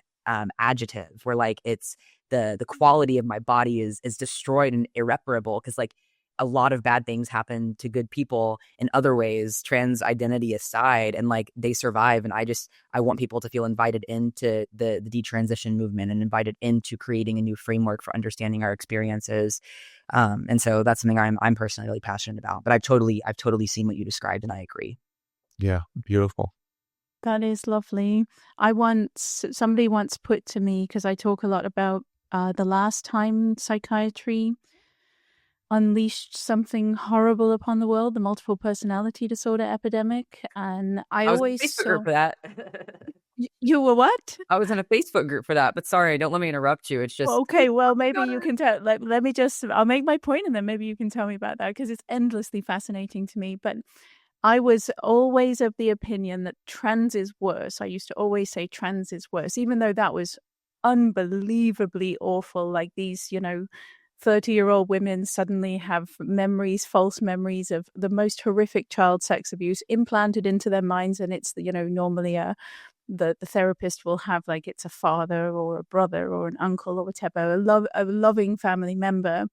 adjective, where like it's the quality of my body is destroyed and irreparable, because like a lot of bad things happen to good people in other ways, trans identity aside, and like they survive. And I want people to feel invited into the detransition movement and invited into creating a new framework for understanding our experiences. And so that's something I'm personally really passionate about. But I've totally seen what you described, and I agree. Yeah, beautiful. That is lovely. Somebody once put to me, because I talk a lot about the last time psychiatry unleashed something horrible upon the world, the multiple personality disorder epidemic. And I I was in a always Facebook saw. group for that. You were what? I was in a Facebook group for that, but sorry, don't let me interrupt you. It's just, Okay, well, maybe you can tell. Let me just. I'll make my point, and then maybe you can tell me about that, because it's endlessly fascinating to me. But I was always of the opinion that trans is worse. I used to always say trans is worse, even though that was unbelievably awful. Like these, 30-year-old women suddenly have false memories of the most horrific child sex abuse implanted into their minds, and it's normally the therapist will have like it's a father or a brother or an uncle or whatever, a loving family member,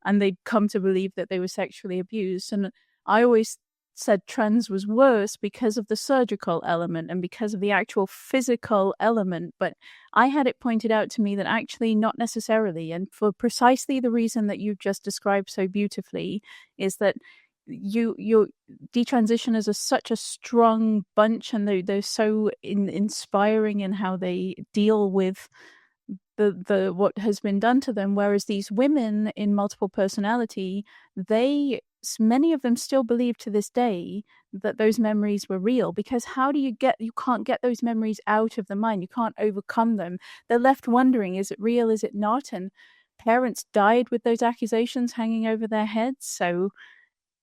and they'd come to believe that they were sexually abused. And I always said trans was worse because of the surgical element and because of the actual physical element. But I had it pointed out to me that actually not necessarily, and for precisely the reason that you've just described so beautifully, is that you detransitioners are such a strong bunch, and they're so inspiring in how they deal with the what has been done to them, whereas these women in multiple personality, many of them still believe to this day that those memories were real, because you can't get those memories out of the mind, you can't overcome them. They're left wondering, is it real, is it not? And parents died with those accusations hanging over their heads. So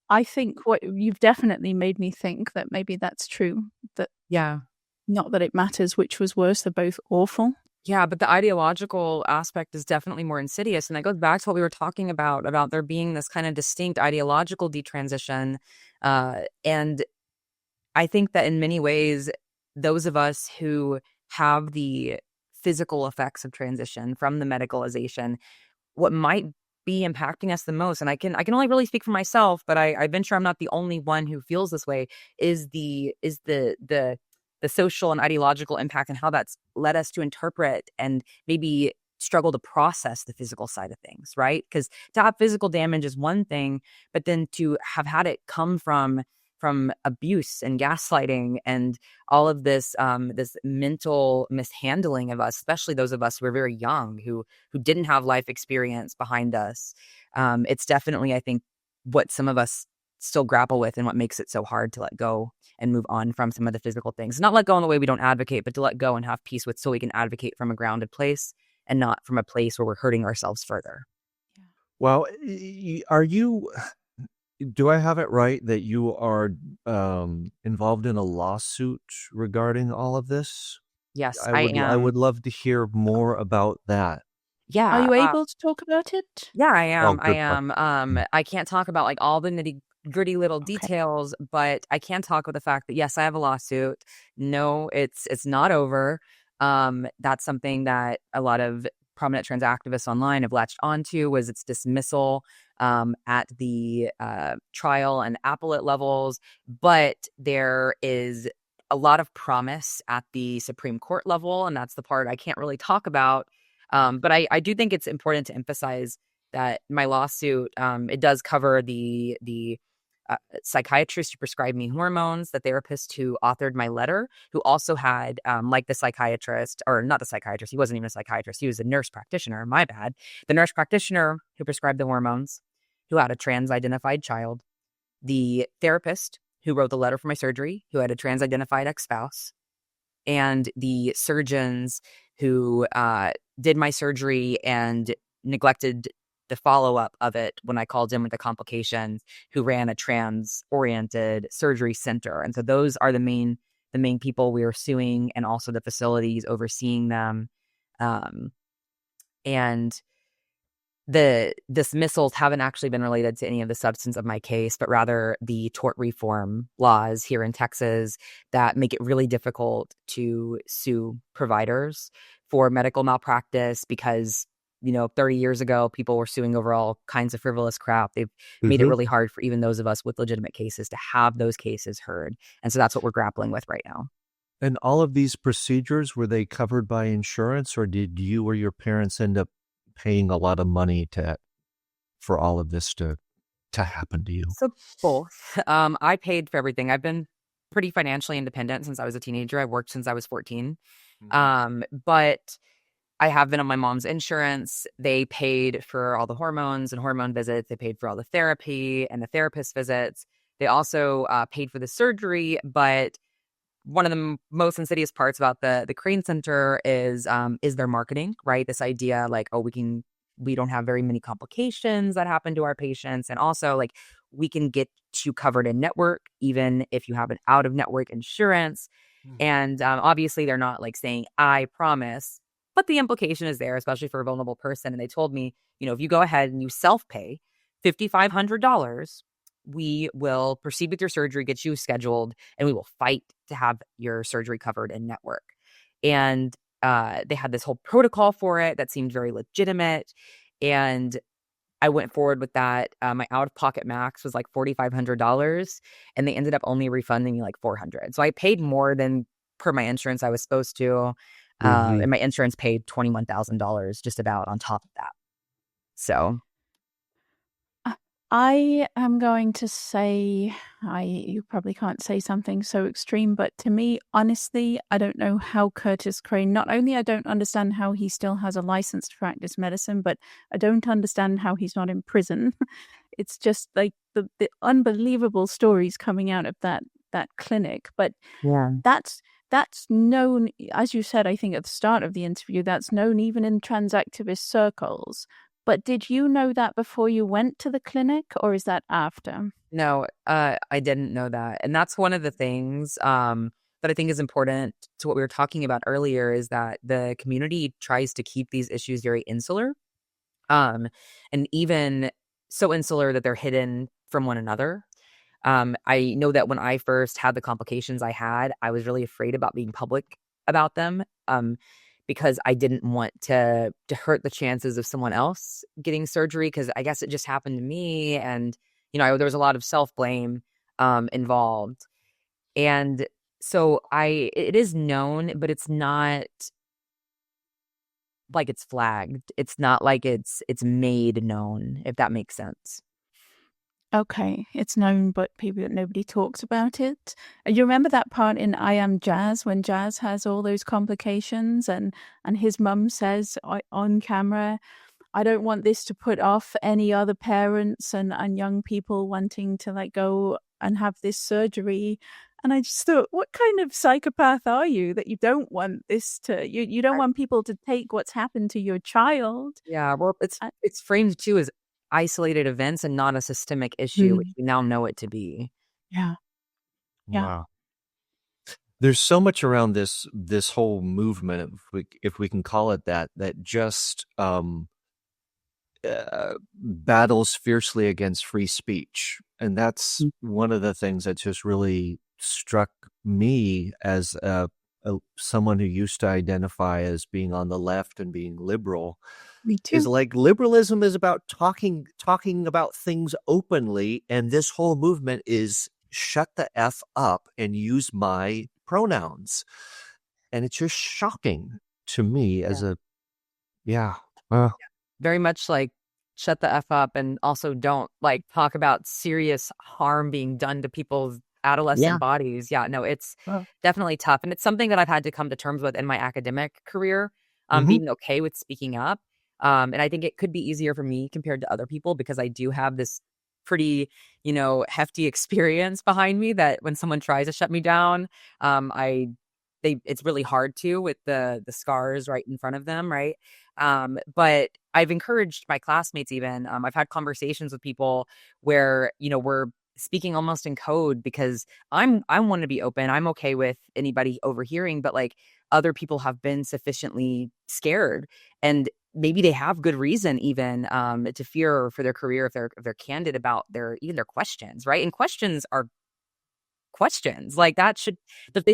I think what you've definitely made me think that maybe that's true, that yeah. not that it matters which was worse, they're both awful. Yeah, but the ideological aspect is definitely more insidious. And that goes back to what we were talking about there being this kind of distinct ideological detransition. And I think that in many ways, those of us who have the physical effects of transition from the medicalization, what might be impacting us the most, and I can only really speak for myself, but I venture I'm not the only one who feels this way, is the social and ideological impact, and how that's led us to interpret and maybe struggle to process the physical side of things, right? Because to have physical damage is one thing, but then to have had it come from abuse and gaslighting and all of this mental mishandling of us, especially those of us who are very young, who didn't have life experience behind us. It's definitely, I think, what some of us still grapple with, and what makes it so hard to let go and move on from some of the physical things. Not let go in the way we don't advocate, but to let go and have peace with, so we can advocate from a grounded place and not from a place where we're hurting ourselves further. Well, are you, do I have it right that you are involved in a lawsuit regarding all of this? Yes, I I I am. would love to hear more about that. Are Yeah. you able to talk about it? Yeah, I Oh, am. I good am. question. I can't talk about like all the nitty gritty little Okay. details, but I can talk about the fact that yes, I have a lawsuit. No, it's not over. That's something that a lot of prominent trans activists online have latched onto was its dismissal at the trial and appellate levels. But there is a lot of promise at the Supreme Court level, and that's the part I can't really talk about. But I do think it's important to emphasize that my lawsuit, it does cover the psychiatrist who prescribed me hormones, the therapist who authored my letter, who also had, like the psychiatrist, or not the psychiatrist, he wasn't even a psychiatrist, he was a nurse practitioner, my bad. The nurse practitioner who prescribed the hormones, who had a trans-identified child, the therapist who wrote the letter for my surgery, who had a trans-identified ex-spouse, and the surgeons who did my surgery and neglected the follow-up of it when I called in with the complications, who ran a trans-oriented surgery center. And so those are the main people we are suing, and also the facilities overseeing them. And the dismissals haven't actually been related to any of the substance of my case, but rather the tort reform laws here in Texas that make it really difficult to sue providers for medical malpractice because, 30 years ago, people were suing over all kinds of frivolous crap. They've made it really hard for even those of us with legitimate cases to have those cases heard. And so that's what we're grappling with right now. And all of these procedures, were they covered by insurance, or did you or your parents end up paying a lot of money for all of this to happen to you? So both. I paid for everything. I've been pretty financially independent since I was a teenager. I've worked since I was 14. But I have been on my mom's insurance. They paid for all the hormones and hormone visits. They paid for all the therapy and the therapist visits. They also paid for the surgery. But one of the most insidious parts about the Crane Center is their marketing, right? This idea like, oh, we don't have very many complications that happen to our patients. And also like we can get you covered in network, even if you have an out of network insurance. And obviously they're not like saying, I promise, but the implication is there, especially for a vulnerable person. And they told me, if you go ahead and you self-pay $5,500, we will proceed with your surgery, get you scheduled, and we will fight to have your surgery covered in network. And they had this whole protocol for it that seemed very legitimate. And I went forward with that. My out-of-pocket max was like $4,500, and they ended up only refunding me like $400. So I paid more than per my insurance I was supposed to. And my insurance paid $21,000 just about on top of that. So I am going to say, you probably can't say something so extreme, but to me, honestly, I don't know how Curtis Crane, not only I don't understand how he still has a license to practice medicine, but I don't understand how he's not in prison. It's just like the unbelievable stories coming out of that clinic. But yeah, that's known, as you said, I think at the start of the interview, that's known even in trans activist circles. But did you know that before you went to the clinic, or is that after? No, I didn't know that. And that's one of the things that I think is important to what we were talking about earlier, is that the community tries to keep these issues very insular, and even so insular that they're hidden from one another. I know that when I first had the complications I had, I was really afraid about being public about them, because I didn't want to hurt the chances of someone else getting surgery, because I guess it just happened to me. And, there was a lot of self-blame involved. And so it is known, but it's not like it's flagged. It's not like it's made known, if that makes sense. Okay, it's known, but nobody talks about it. You remember that part in I Am Jazz when Jazz has all those complications, and his mum says on camera, I don't want this to put off any other parents and young people wanting to like go and have this surgery. And I just thought, what kind of psychopath are you that you don't want this to, you don't want people to take what's happened to your child? Yeah, well, it's framed too as isolated events and not a systemic issue, which we now know it to be. Yeah. Wow. There's so much around this whole movement, if we can call it that just battles fiercely against free speech. And that's one of the things that just really struck me as a someone who used to identify as being on the left and being liberal, Me is too. like liberalism is about talking about things openly, and this whole movement is shut the F up and use my pronouns. And it's just shocking to me as a, yeah. Very much like shut the F up and also don't like talk about serious harm being done to people's Yeah. adolescent bodies. Yeah, no, it's definitely tough. And it's something that I've had to come to terms with in my academic career, Mm-hmm. being okay with speaking up. And I think it could be easier for me compared to other people because I do have this pretty, hefty experience behind me that when someone tries to shut me down, I it's really hard to with the scars right in front of them, right? But I've encouraged my classmates even. I've had conversations with people where, we're speaking almost in code because I want to be open. I'm okay with anybody overhearing, but like other people have been sufficiently scared and maybe they have good reason even to fear for their career if they're candid about their questions, right? And questions are questions. Like they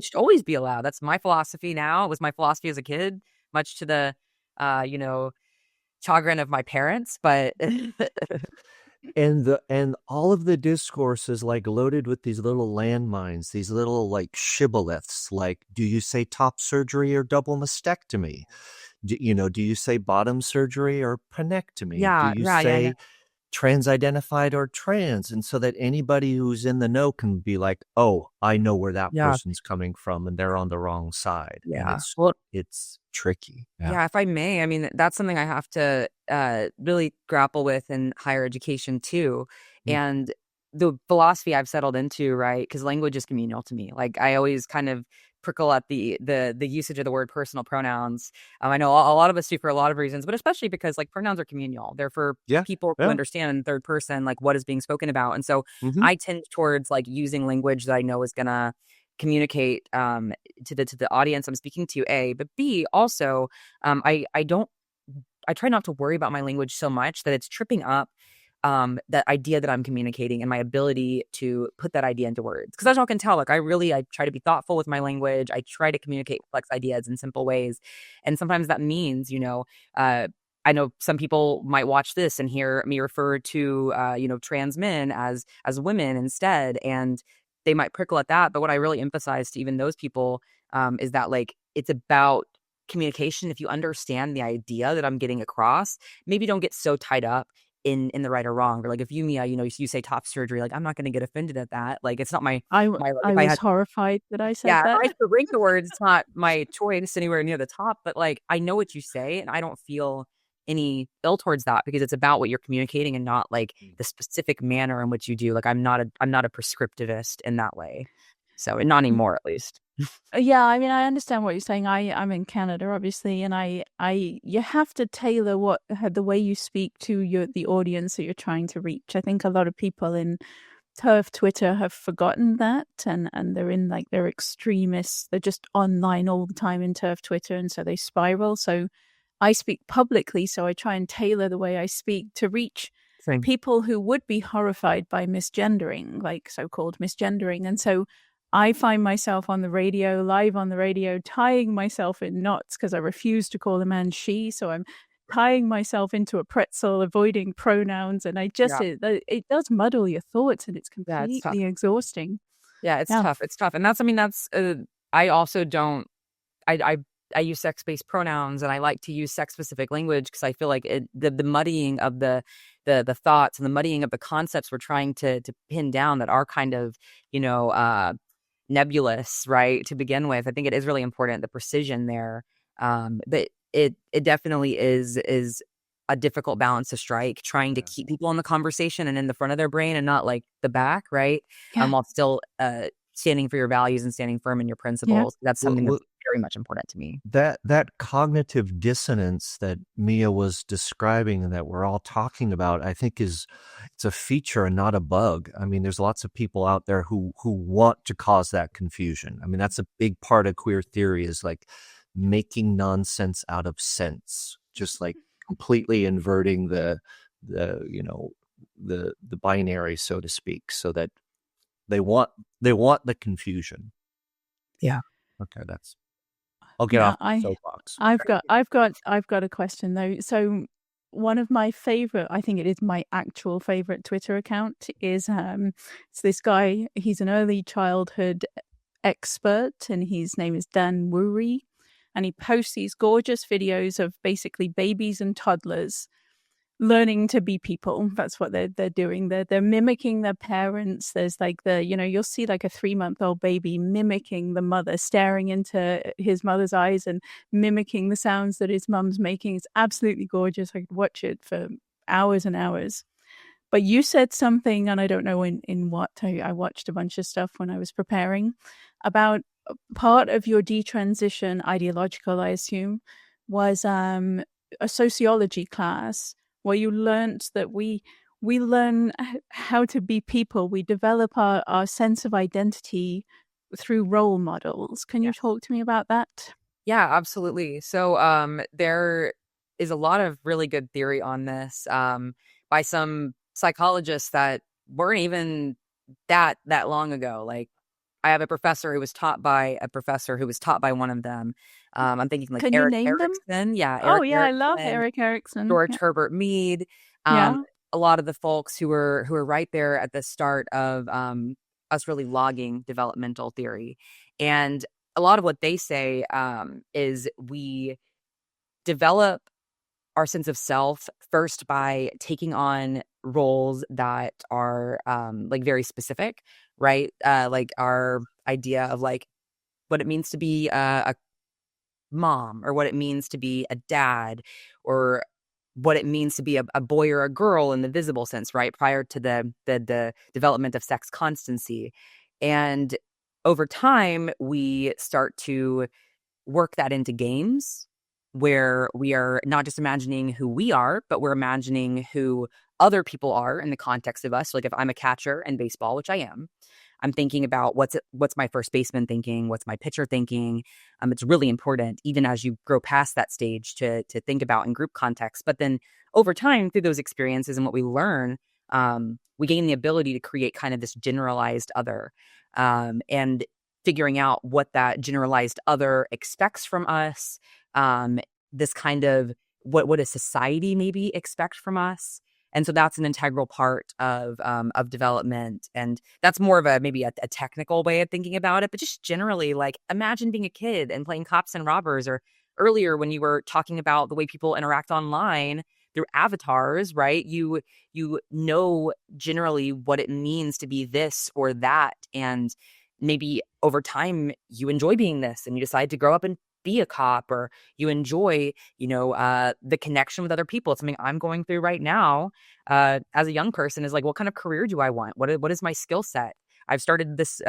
should always be allowed. That's my philosophy now. It was my philosophy as a kid, much to the uh, you know, chagrin of my parents, but And all of the discourse is like loaded with these little landmines, these little like shibboleths, like, do you say top surgery or double mastectomy? Do you say bottom surgery or penectomy? Do yeah, you yeah, yeah, yeah. say trans-identified or trans? And so that anybody who's in the know can be like, oh, I know where that Yeah, person's coming from and they're on the wrong side. And yeah. it's Well, it's tricky. Yeah. yeah, if I may, I mean, that's something I have to really grapple with in higher education too. Mm. And the philosophy I've settled into, right? Because language is communal to me. Like I always kind of prickle at the usage of the word personal pronouns. I know a lot of us do for a lot of reasons, but especially because like pronouns are communal. They're for Yeah. people who Yeah. understand in third person like what is being spoken about. And so Mm-hmm. I tend towards like using language that I know is gonna communicate to the audience I'm speaking to, A, but B also I don't I try not to worry about my language so much that it's tripping up that idea that I'm communicating and my ability to put that idea into words. Because as y'all can tell, like I try to be thoughtful with my language. I try to communicate complex ideas in simple ways. And sometimes that means, I know some people might watch this and hear me refer to trans men as women instead. And they might prickle at that. But what I really emphasize to even those people is that like it's about communication. If you understand the idea that I'm getting across, maybe don't get so tied up in the right or wrong. Or like if you, Mia, you say top surgery, like I'm not going to get offended at that. Like it's not my like if I I was had horrified that I said yeah, if that. I had to rank the words, it's not my choice anywhere near the top. But like I know what you say, and I don't feel any ill towards that because it's about what you're communicating and not like the specific manner in which you do. Like I'm not a prescriptivist in that way. So and not anymore at least. Yeah, I mean, I understand what you're saying. I'm in Canada, obviously, and you have to tailor the way you speak to the audience that you're trying to reach. I think a lot of people in turf Twitter have forgotten that, and they're in like they're extremists. They're just online all the time in turf Twitter, and so they spiral. So I speak publicly, so I try and tailor the way I speak to reach Same. people who would be horrified by misgendering, like so-called misgendering. And so I find myself on the radio, live on the radio, tying myself in knots because I refuse to call a man she. So I'm tying myself into a pretzel, avoiding pronouns. And Yeah. it does muddle your thoughts and it's Yeah, it's tough. completely exhausting. Yeah, it's Yeah. tough. It's tough. And that's I also don't I use sex-based pronouns and I like to use sex-specific language because I feel like the muddying of the thoughts and the muddying of the concepts we're trying to pin down that are kind of, nebulous, right, to begin with. I think it is really important the precision there. But it definitely is a difficult balance to strike, trying to keep people in the conversation and in the front of their brain and not like the back, right? Yeah. While still standing for your values and standing firm in your Yeah. principles. That's something that's very much important to me. That cognitive dissonance that Mia was describing and that we're all talking about, I think it's a feature and not a bug. I mean, there's lots of people out there who want to cause that confusion. I mean, that's a big part of queer theory is like making nonsense out of sense, just like completely inverting the binary, so to speak, so that they want the confusion. Yeah. Okay, that's I'll get Yeah, off the soapbox. I've got a question though. So one of my favorite, I think it is my actual favorite Twitter account is it's this guy, he's an early childhood expert and his name is Dan Woory, and he posts these gorgeous videos of basically babies and toddlers learning to be people. That's what they're doing. They're mimicking their parents. There's like you'll see like a 3-month-old baby mimicking the mother, staring into his mother's eyes and mimicking the sounds that his mum's making. It's absolutely gorgeous. I could watch it for hours and hours. But you said something, and I don't know in what. I watched a bunch of stuff when I was preparing about part of your detransition, ideological, I assume, was a sociology class where you learnt that we learn how to be people. We develop our sense of identity through role models. Can you Yeah. talk to me about that? Yeah, absolutely. So there is a lot of really good theory on this by some psychologists that weren't even that long ago. Like I have a professor who was taught by a professor who was taught by one of them. I'm thinking like Can you Eric name them? Erickson. Yeah, Oh Eric yeah, I love Erickson, Eric Erickson. George Yeah. Herbert Mead. Um, Yeah. a lot of the folks who were right there at the start of us really logging developmental theory. And a lot of what they say is we develop our sense of self first by taking on roles that are like very specific, right? Like our idea of like what it means to be a mom or what it means to be a dad or what it means to be a boy or a girl in the visible sense, right? Prior to the development of sex constancy. And over time, we start to work that into games where we are not just imagining who we are, but we're imagining who other people are in the context of us. So like if I'm a catcher in baseball, which I am, I'm thinking about what's my first baseman thinking, what's my pitcher thinking. It's really important, even as you grow past that stage, to think about in group context. But then over time, through those experiences and what we learn, we gain the ability to create kind of this generalized other, and figuring out what that generalized other expects from us. This kind of what does society maybe expect from us? And so that's an integral part of development. And that's more of a maybe a technical way of thinking about it. But just generally, like imagine being a kid and playing cops and robbers, or earlier when you were talking about the way people interact online through avatars, right? You know generally what it means to be this or that. And maybe over time you enjoy being this and you decide to grow up and be a cop, or you enjoy, the connection with other people. It's something I'm going through right now as a young person, is like, what kind of career do I want? What is my skill set? I've started this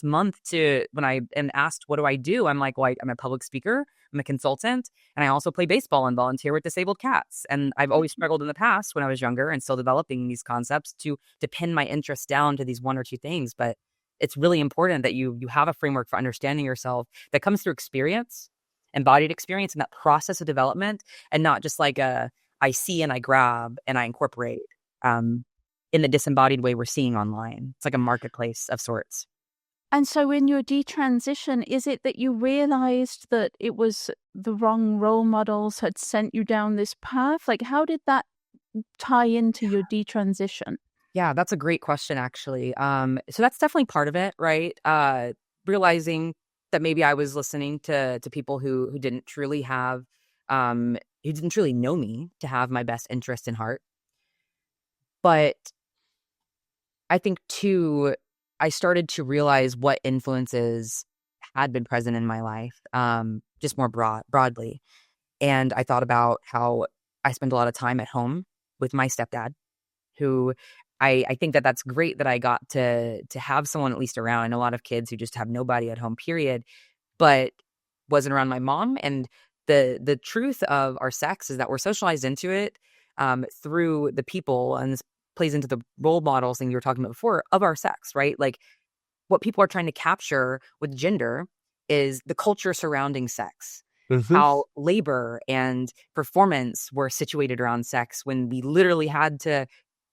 month to, when I am asked, what do I do? I'm like, well, I'm a public speaker, I'm a consultant, and I also play baseball and volunteer with disabled cats. And I've always struggled in the past when I was younger and still developing these concepts to pin my interest down to these one or two things. But it's really important that you have a framework for understanding yourself that comes through experience, embodied experience, and that process of development, and not just like I see and I grab and I incorporate in the disembodied way we're seeing online. It's like a marketplace of sorts. And so in your detransition, is it that you realized that it was the wrong role models had sent you down this path? Like, how did that tie into your detransition? Yeah, that's a great question, actually. So that's definitely part of it, right? Realizing that maybe I was listening to people who didn't truly have, who didn't truly know me to have my best interest in heart. But I think too, I started to realize what influences had been present in my life, just more broadly. And I thought about how I spend a lot of time at home with my stepdad, who I think that that's great that I got to have someone at least around. I know a lot of kids who just have nobody at home, period, but wasn't around my mom. And the truth of our sex is that we're socialized into it through the people, and this plays into the role models thing you were talking about before of our sex, right? Like what people are trying to capture with gender is the culture surrounding sex, Mhm. how labor and performance were situated around sex when we literally had to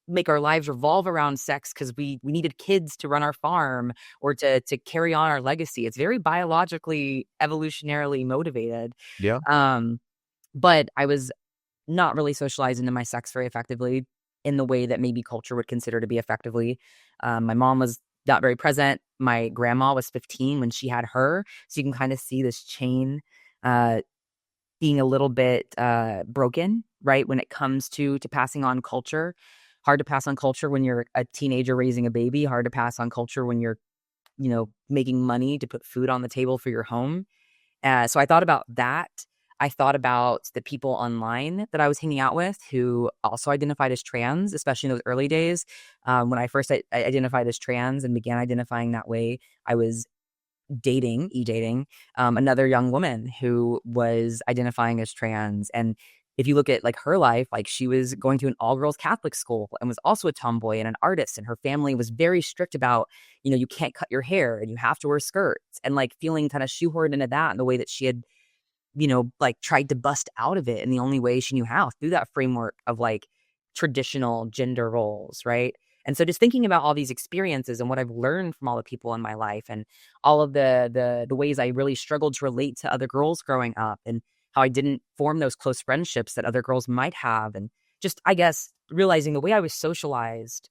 make our lives revolve around sex because we needed kids to run our farm or to carry on our legacy. It's very biologically, evolutionarily motivated. Yeah. But I was not really socialized into my sex very effectively in the way that maybe culture would consider to be effectively. My mom was not very present. My grandma was 15 when she had her. So you can kind of see this chain uh, being a little bit broken, right? When it comes to passing on culture. Hard to pass on culture when you're a teenager raising a baby. Hard to pass on culture when you're, making money to put food on the table for your home. So I thought about that. I thought about the people online that I was hanging out with who also identified as trans, especially in those early days. When I first I identified as trans and began identifying that way, I was e-dating, another young woman who was identifying as trans. And if you look at like her life, like she was going to an all-girls Catholic school and was also a tomboy and an artist. And her family was very strict about, you can't cut your hair and you have to wear skirts, and like feeling kind of shoehorned into that in the way that she had, like tried to bust out of it in the only way she knew how, through that framework of like traditional gender roles, right? And so just thinking about all these experiences and what I've learned from all the people in my life and all of the ways I really struggled to relate to other girls growing up and how I didn't form those close friendships that other girls might have. And just, I guess, realizing the way I was socialized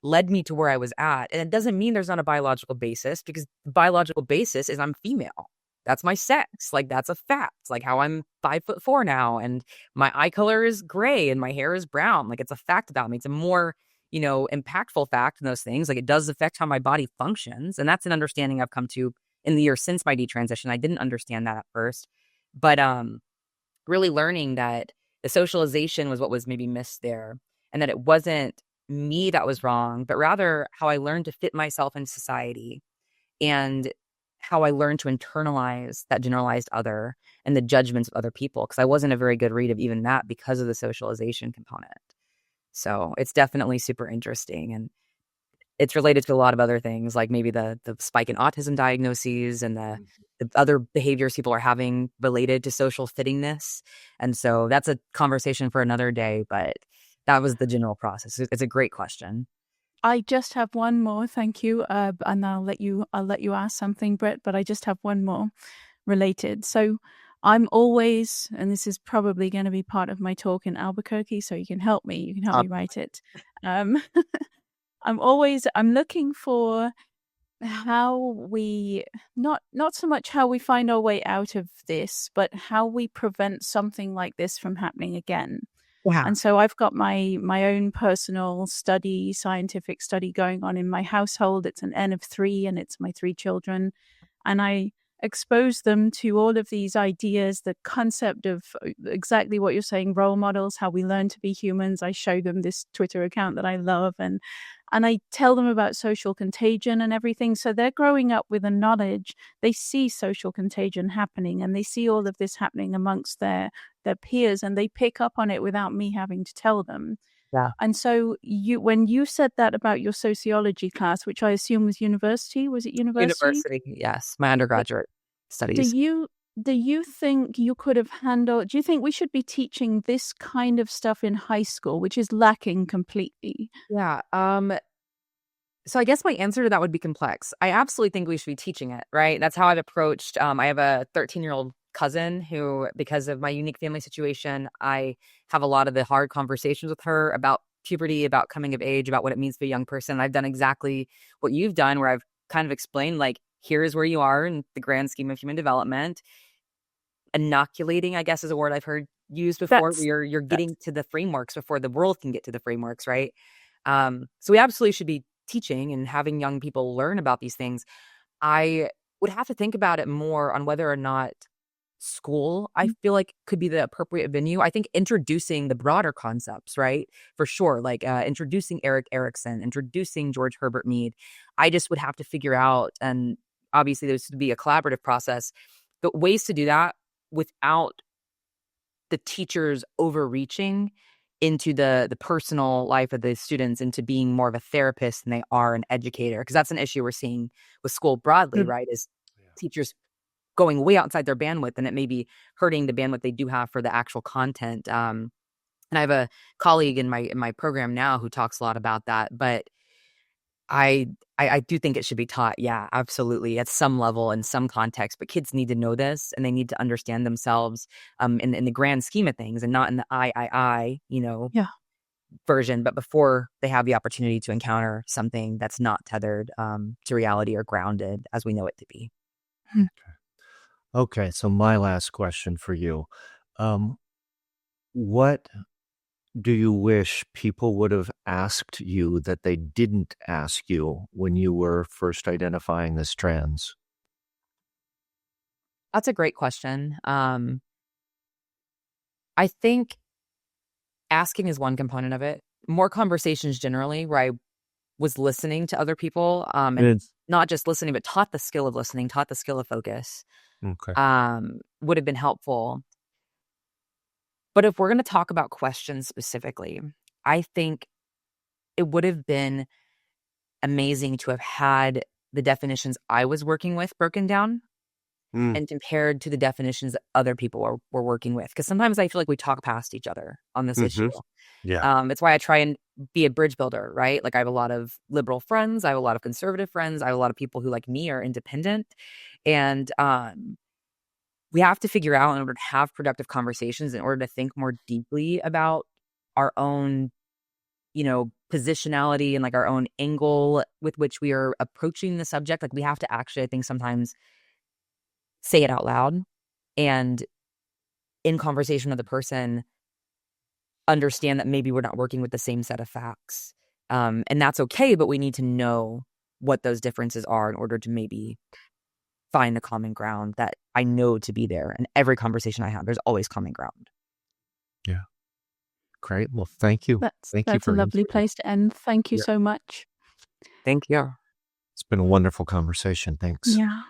led me to where I was at. And it doesn't mean there's not a biological basis, because the biological basis is I'm female. That's my sex. Like, that's a fact. Like how I'm 5'4" now and my eye color is gray and my hair is brown. Like, it's a fact about me. It's a more, impactful fact than those things. Like, it does affect how my body functions. And that's an understanding I've come to in the years since my detransition. I didn't understand that at first, but really learning that the socialization was what was maybe missed there, and that it wasn't me that was wrong, but rather how I learned to fit myself in society and how I learned to internalize that generalized other and the judgments of other people, because I wasn't a very good read of even that because of the socialization component. So it's definitely super interesting, and it's related to a lot of other things, like maybe the spike in autism diagnoses and the other behaviors people are having related to social fittingness. And so that's a conversation for another day, but that was the general process. It's a great question. I just have one more, thank you, and I'll let you ask something, Brett. But I just have one more related. So I'm always, and this is probably going to be part of my talk in Albuquerque, so you can help me. You can help me write it. I'm looking for how we not so much how we find our way out of this, but how we prevent something like this from happening again. Wow. And so I've got my own personal study, scientific study going on in my household. It's an N of 3 and it's my 3 children. And I expose them to all of these ideas, the concept of exactly what you're saying, role models, how we learn to be humans. I show them this Twitter account that I love, and I tell them about social contagion and everything. So they're growing up with a knowledge. They see social contagion happening and they see all of this happening amongst their peers, and they pick up on it without me having to tell them. Yeah. And so when you said that about your sociology class, which I assume was university, was it university? University, yes. My undergraduate studies. Do you think you could have handled, do you think we should be teaching this kind of stuff in high school, which is lacking completely? Yeah. So I guess my answer to that would be complex. I absolutely think we should be teaching it, right? That's how I've approached. I have a 13-year-old cousin who, because of my unique family situation, I have a lot of the hard conversations with her about puberty, about coming of age, about what it means to be a young person. I've done exactly what you've done, where I've kind of explained, like, here's where you are in the grand scheme of human development. Inoculating, I guess, is a word I've heard used before. Where you're getting to the frameworks before the world can get to the frameworks, right? So we absolutely should be teaching and having young people learn about these things. I would have to think about it more on whether or not school, I feel like, could be the appropriate venue. I think introducing the broader concepts, right? For sure. Like introducing Erik Erikson, introducing George Herbert Mead. I just would have to figure out, and obviously this would be a collaborative process, but ways to do that without the teachers overreaching into the personal life of the students, into being more of a therapist than they are an educator. Because that's an issue we're seeing with school broadly, right? Is teachers going way outside their bandwidth, and it may be hurting the bandwidth they do have for the actual content. And I have a colleague in my program now who talks a lot about that, but I I do think it should be taught, yeah, absolutely, at some level, in some context, but kids need to know this, and they need to understand themselves, in the grand scheme of things and not in the I, Yeah. version, but before they have the opportunity to encounter something that's not tethered, to reality or grounded as we know it to be. Hmm. Okay, so my last question for you. Um, what do you wish people would have asked you that they didn't ask you when you were first identifying as trans? That's a great question. I think asking is one component of it. More conversations generally, where I was listening to other people, and It's not just listening, but taught the skill of listening, taught the skill of focus, okay. would have been helpful. But if we're going to talk about questions specifically, I think it would have been amazing to have had the definitions I was working with broken down Mm, and compared to the definitions that other people were working with. Because sometimes I feel like we talk past each other on this issue. mhm. Yeah. It's why I try and be a bridge builder, right? Like I have a lot of liberal friends, I have a lot of conservative friends, I have a lot of people who, like me, are independent, and we have to figure out, in order to have productive conversations, in order to think more deeply about our own, positionality and like our own angle with which we are approaching the subject. Like we have to actually, I think, sometimes say it out loud and in conversation with the person understand that maybe we're not working with the same set of facts. And that's okay, but we need to know what those differences are in order to maybe find a common ground that I know to be there. And every conversation I have, there's always common ground. Yeah. Great. Well, thank you. Thank you That's a for lovely answering. place to end. Thank you Yeah. so much. Thank you. It's been a wonderful conversation. Thanks. Yeah.